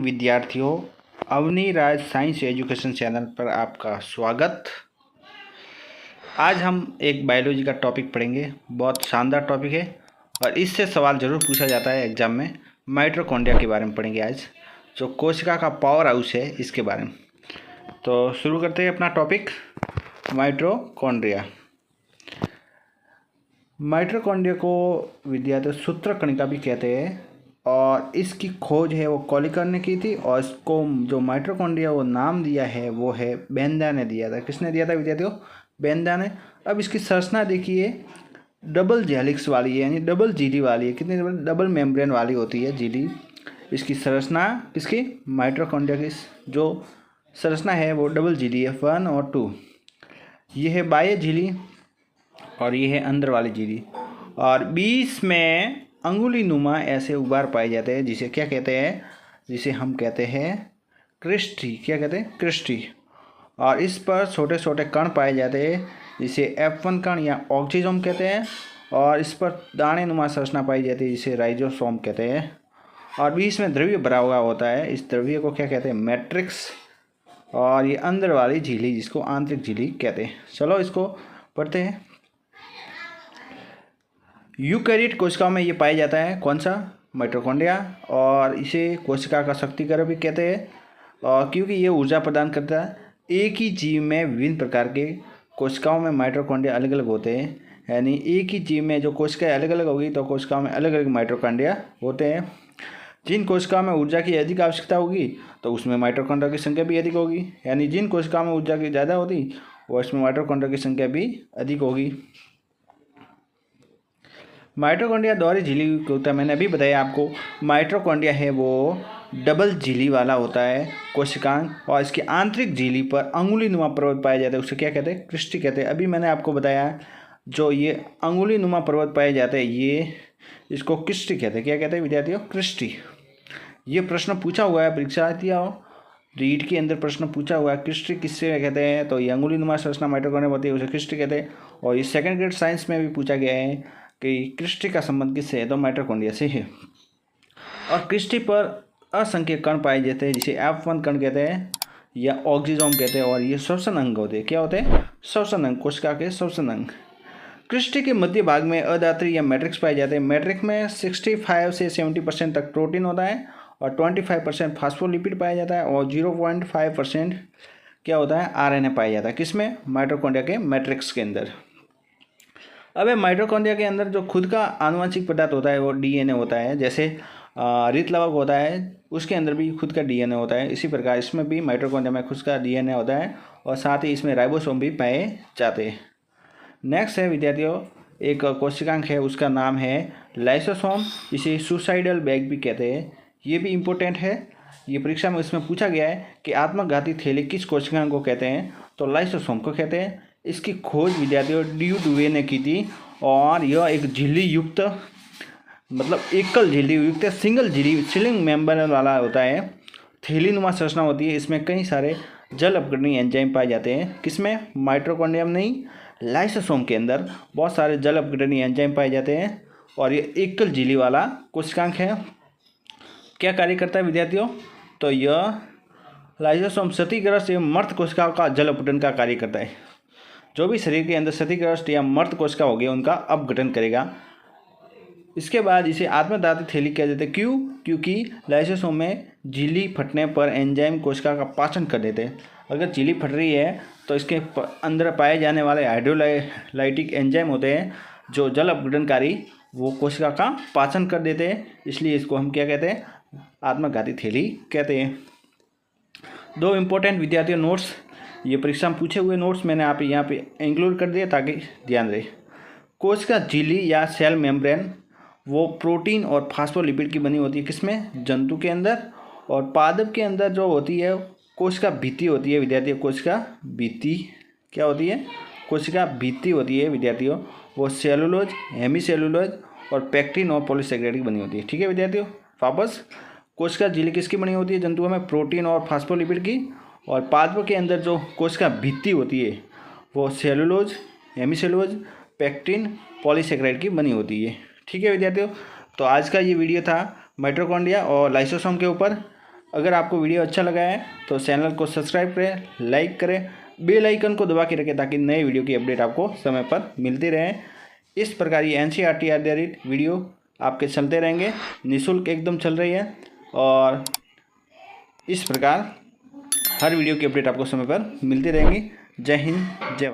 विद्यार्थियों, अवनी राज science education channel पर आपका स्वागत। आज हम एक बायोलॉजी का टॉपिक पढ़ेंगे। बहुत शानदार टॉपिक है और इससे सवाल ज़रूर पूछा जाता है एग्जाम में। माइटोकॉन्ड्रिया के बारे में पढ़ेंगे आज, जो कोशिका का पावर हाउस है, इसके बारे में। तो शुरू करते हैं अपना टॉपिक, माइटोकॉन्ड्रिया। माइटोकॉन्ड्रिया को विद्यार्थी सूत्रकणिका भी कहते हैं और इसकी खोज है वो कोलिकर ने की थी। और इसको जो माइटोकॉन्ड्रिया वो नाम दिया है वो है बेंदा ने दिया था। किसने दिया था विद्यार्थियों? बेंदा ने। अब इसकी संरचना देखिए, डबल हेलिक्स वाली है, यानी डबल झिल्ली वाली है। कितनी डबल मेम्ब्रेन वाली होती है झिल्ली। इसकी संरचना किसकी? माइटोकॉन्ड्रिया की जो संरचना है वो डबल झिल्ली है, 1 और 2। ये है बाह्य झिल्ली और ये है अंदर वाली झिल्ली। और बीच में अंगुली नुमा ऐसे उभार पाए जाते हैं, जिसे क्या कहते हैं? जिसे हम कहते हैं क्रिस्टी। क्या कहते हैं? क्रिस्टी। और इस पर छोटे छोटे कण पाए जाते हैं, जिसे F1 कण या ऑक्सीजोम कहते हैं। और इस पर दाने नुमा संरचना पाई जाती है, जिसे राइजोसोम कहते हैं। और बीच में द्रव्य भरा हुआ होता है, इस द्रव्य को क्या कहते हैं? मैट्रिक्स। और ये अंदर वाली झिल्ली, जिसको आंतरिक झिल्ली कहते हैं। चलो इसको पढ़ते हैं। यूकैरियोट कोशिकाओं में ये पाया जाता है, कौन सा? माइटोकॉन्ड्रिया। और इसे कोशिका का शक्तिकारक भी कहते हैं, और क्योंकि ये ऊर्जा प्रदान करता है। एक ही जीव में विभिन्न प्रकार के कोशिकाओं में माइटोकॉन्ड्रिया अलग अलग होते हैं, यानी एक ही जीव में जो कोशिकाएं अलग अलग होगी तो कोशिकाओं में अलग अलग माइटोकॉन्ड्रिया होते हैं। जिन कोशिकाओं में ऊर्जा की अधिक आवश्यकता होगी तो उसमें माइटोकॉन्ड्रिया की संख्या भी अधिक होगी, यानी जिन कोशिकाओं में ऊर्जा की ज़्यादा होती वो इसमें माइटोकॉन्ड्रिया की संख्या भी अधिक होगी। माइटोकॉन्ड्रिया दोहरी झिल्ली होता है, मैंने अभी बताया आपको। माइटोकॉन्ड्रिया है वो डबल झिल्ली वाला होता है कोशिकांग, और इसकी आंतरिक झिल्ली पर अंगुली नुमा पर्वत पाए जाते हैं, उसे क्या कहते हैं? क्रिस्टी कहते हैं। अभी मैंने आपको बताया जो ये अंगुली नुमा पर्वत पाए जाते हैं, ये इसको क्रिस्टी कहते हैं। क्या कहते हैं विद्यार्थियों? क्रिस्टी। ये प्रश्न पूछा हुआ है, परीक्षा आती है रीड के अंदर प्रश्न पूछा हुआ है, क्रिस्टी किससे कहते हैं? तो ये अंगुली नुमा संरचना माइटोकॉन्ड्रिया होती है, उसे क्रिस्टी कहते हैं। और ये सेकेंड ग्रेड साइंस में भी पूछा गया है कि क्रिस्टी का संबंध किससे है? तो माइटोकॉन्ड्रिया से है। और क्रिस्टी पर असंख्य कण पाए जाते हैं, जिसे F1 कण कहते हैं या ऑक्सीजोम कहते हैं। और ये श्वसन अंग होते हैं। क्या होते हैं? श्वसन अंग, कोशिका के श्वसन अंग। क्रिस्टी के मध्य भाग में अधात्री या मैट्रिक्स पाए जाते हैं। मैट्रिक्स में 65 से 70% तक प्रोटीन होता है और 25% फास्फोलिपिड पाया जाता है और 0.5% क्या होता है? RNA पाया जाता है। किसमें? माइटोकॉन्ड्रिया के मैट्रिक्स के अंदर। अब माइटोकॉन्ड्रिया के अंदर जो खुद का आनुवंशिक पदार्थ होता है वो DNA होता है। जैसे रित लवक होता है, उसके अंदर भी खुद का DNA होता है। इसी प्रकार इसमें भी माइटोकॉन्ड्रिया में खुद का DNA होता है और साथ ही इसमें राइबोसोम भी पाए जाते हैं। नेक्स्ट है विद्यार्थियों, एक कोशिकांग है, उसका नाम है लाइसोसोम। इसे सुसाइडल बैग भी कहते हैं। ये भी इम्पोर्टेंट है, ये परीक्षा में इसमें पूछा गया है कि आत्मघाती थैली किस कोशिकांग को कहते हैं? तो लाइसोसोम को कहते हैं। इसकी खोज विद्यार्थियों ड्यू डुवे ने की थी और यह एक झिल्ली युक्त, मतलब एकल झिल्ली युक्त सिंगल झिल्ली सिलिंग मेम्ब्रेन वाला होता है। थैलीनुमा संरचना होती है। इसमें कई सारे जल अपघटनीय एंजाइम पाए जाते हैं। किसमें? माइटोकॉन्ड्रिया में नहीं, लाइसोसोम के अंदर बहुत सारे जल अपघटनीय एंजाइम पाए जाते हैं। और ये एकल झिल्ली वाला कोशिकांग है। क्या कार्य करता है विद्यार्थियों? तो यह लाइसोसोम क्षतिग्रस्त एवं मर्त कोशिकाओं का जल अपघटन का कार्य करता है। जो भी शरीर के अंदर क्षतिग्रस्त या मर्त कोशिका होगी उनका अपघटन करेगा। इसके बाद इसे आत्मघाती थैली कह देते हैं। क्यों? क्योंकि लाइसोसोम में झिल्ली फटने पर एंजाइम कोशिका का पाचन कर देते हैं। अगर झिल्ली फट रही है तो इसके अंदर पाए जाने वाले हाइड्रोलाइटिक एंजाइम होते हैं जो जल अपघटनकारी, वो कोशिका का पाचन कर देते हैं। इसलिए इसको हम क्या कहते हैं? आत्मघाती थैली कहते हैं। दो इम्पोर्टेंट विद्यार्थियों नोट्स, ये परीक्षा में पूछे हुए नोट्स मैंने आप यहाँ पे इंक्लूड कर दिए ताकि ध्यान रहे। कोशिका झिल्ली या सेल मेम्ब्रेन वो प्रोटीन और फास्फोलिपिड की बनी होती है। किसमें? जंतु के अंदर। और पादप के अंदर जो होती है कोशिका भित्ति होती है विद्यार्थियों। कोशिका भित्ति क्या होती है? कोशिका भित्ति होती है विद्यार्थियों। वो सेलुलोज, हेमीसेलुलोज और पैक्टिन और पॉलीसेकेराइड की बनी होती है। ठीक है विद्यार्थियों, वापस कोशिका झिल्ली किसकी बनी होती है? जंतुओं में प्रोटीन और फास्फोलिपिड की। और पादप के अंदर जो कोशिका भित्ति होती है वो सेलुलोज, हेमीसेलुलोज, पैक्टिन, पॉलीसेकेराइड की बनी होती है। ठीक है विद्यार्थियों, तो आज का ये वीडियो था माइटोकॉन्ड्रिया और लाइसोसोम के ऊपर। अगर आपको वीडियो अच्छा लगा है तो चैनल को सब्सक्राइब करें, लाइक करें, बेल आइकन को दबा के रखें ताकि नए वीडियो की अपडेट आपको समय पर मिलती रहे। इस प्रकार ये NCERT आधारित वीडियो आपके चलते रहेंगे, निःशुल्क एकदम चल रही है। और इस प्रकार हर वीडियो की अपडेट आपको समय पर मिलती रहेंगी। जय हिंद, जय भारत।